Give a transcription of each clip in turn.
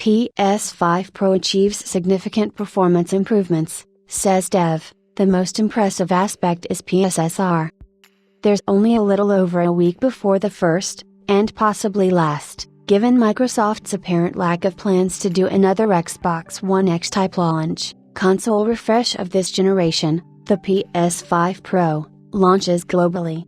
PS5 Pro achieves significant performance improvements, says Dev. The most impressive aspect is PSSR. There's only a little over a week before the first, and possibly last, given Microsoft's apparent lack of plans to do another Xbox One X-type launch, console refresh of this generation, the PS5 Pro, launches globally.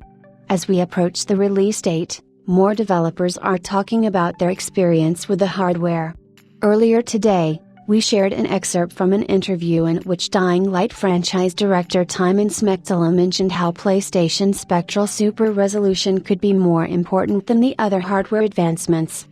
As we approach the release date, more developers are talking about their experience with the hardware. Earlier today, we shared an excerpt from an interview in which Dying Light franchise director Timon Smektala mentioned how PlayStation Spectral Super Resolution could be more important than the other hardware advancements.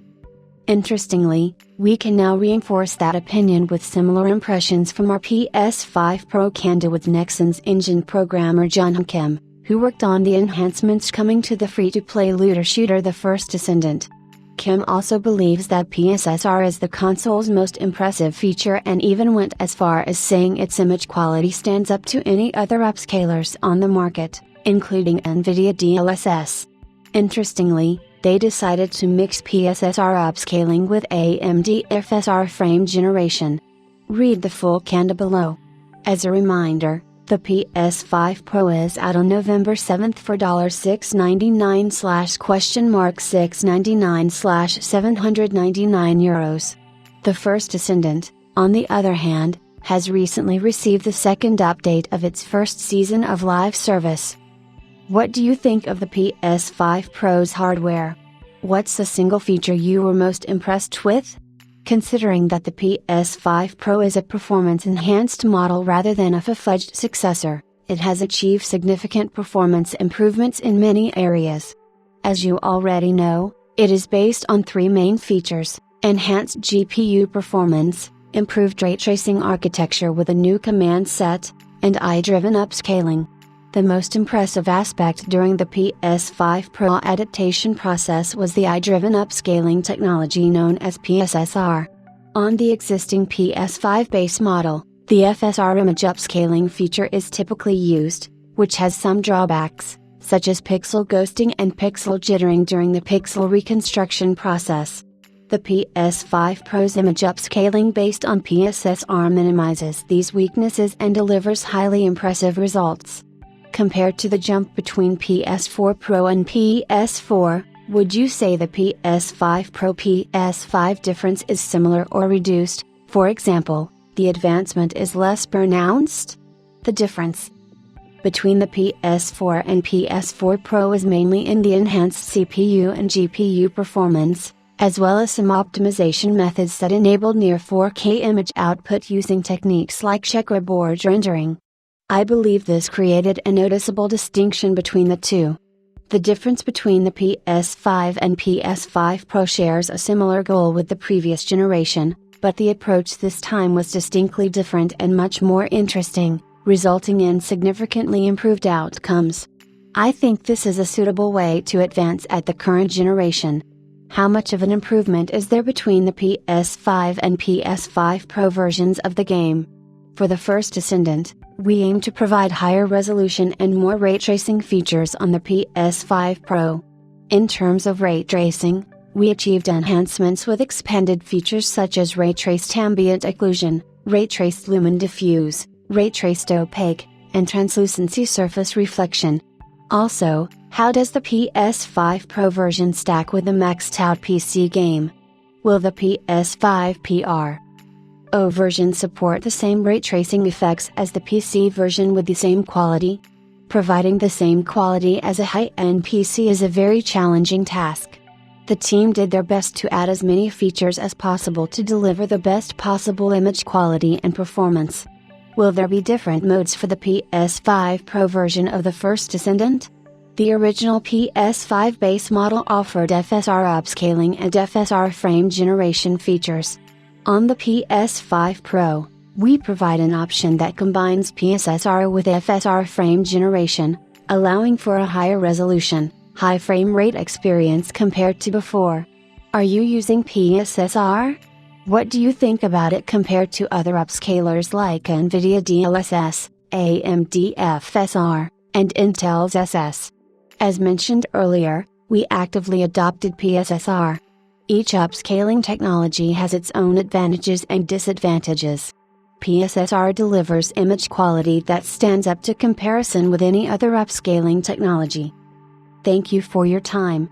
Interestingly, we can now reinforce that opinion with similar impressions from our PS5 Pro candid with Nexon's engine programmer Jun Kim, who worked on the enhancements coming to the free-to-play looter shooter The First Descendant. Kim also believes that PSSR is the console's most impressive feature and even went as far as saying its image quality stands up to any other upscalers on the market, including Nvidia DLSS. Interestingly, they decided to mix PSSR upscaling with AMD FSR frame generation. Read the full candid below. As a reminder, the PS5 Pro is out on November 7th for $699/$699/799 €. The First Descendant, on the other hand, has recently received the second update of its first season of live service. What do you think of the PS5 Pro's hardware? What's the single feature you were most impressed with? Considering that the PS5 Pro is a performance-enhanced model rather than a full-fledged successor, it has achieved significant performance improvements in many areas. As you already know, it is based on three main features: enhanced GPU performance, improved ray tracing architecture with a new command set, and AI-driven upscaling. The most impressive aspect during the PS5 Pro adaptation process was the AI-driven upscaling technology known as PSSR. On the existing PS5 base model, the FSR image upscaling feature is typically used, which has some drawbacks, such as pixel ghosting and pixel jittering during the pixel reconstruction process. The PS5 Pro's image upscaling based on PSSR minimizes these weaknesses and delivers highly impressive results. Compared to the jump between PS4 Pro and PS4, would you say the PS5 Pro PS5 difference is similar or reduced? For example, the advancement is less pronounced? The difference between the PS4 and PS4 Pro is mainly in the enhanced CPU and GPU performance, as well as some optimization methods that enabled near 4K image output using techniques like checkerboard rendering. I believe this created a noticeable distinction between the two. The difference between the PS5 and PS5 Pro shares a similar goal with the previous generation, but the approach this time was distinctly different and much more interesting, resulting in significantly improved outcomes. I think this is a suitable way to advance at the current generation. How much of an improvement is there between the PS5 and PS5 Pro versions of the game? For The First Descendant, we aim to provide higher resolution and more ray tracing features on the PS5 Pro. In terms of ray tracing, we achieved enhancements with expanded features such as ray traced ambient occlusion, ray traced lumen diffuse, ray traced opaque, and translucency surface reflection. Also, how does the PS5 Pro version stack with the maxed out PC game? Will the PS5 Pro version support the same ray tracing effects as the PC version with the same quality? Providing the same quality as a high-end PC is a very challenging task. The team did their best to add as many features as possible to deliver the best possible image quality and performance. Will there be different modes for the PS5 Pro version of The First Descendant? The original PS5 base model offered FSR upscaling and FSR frame generation features. On the PS5 Pro, we provide an option that combines PSSR with FSR frame generation, allowing for a higher resolution, high frame rate experience compared to before. Are you using PSSR? What do you think about it compared to other upscalers like Nvidia DLSS, AMD FSR, and Intel's SS? As mentioned earlier, we actively adopted PSSR. Each upscaling technology has its own advantages and disadvantages. PSSR delivers image quality that stands up to comparison with any other upscaling technology. Thank you for your time.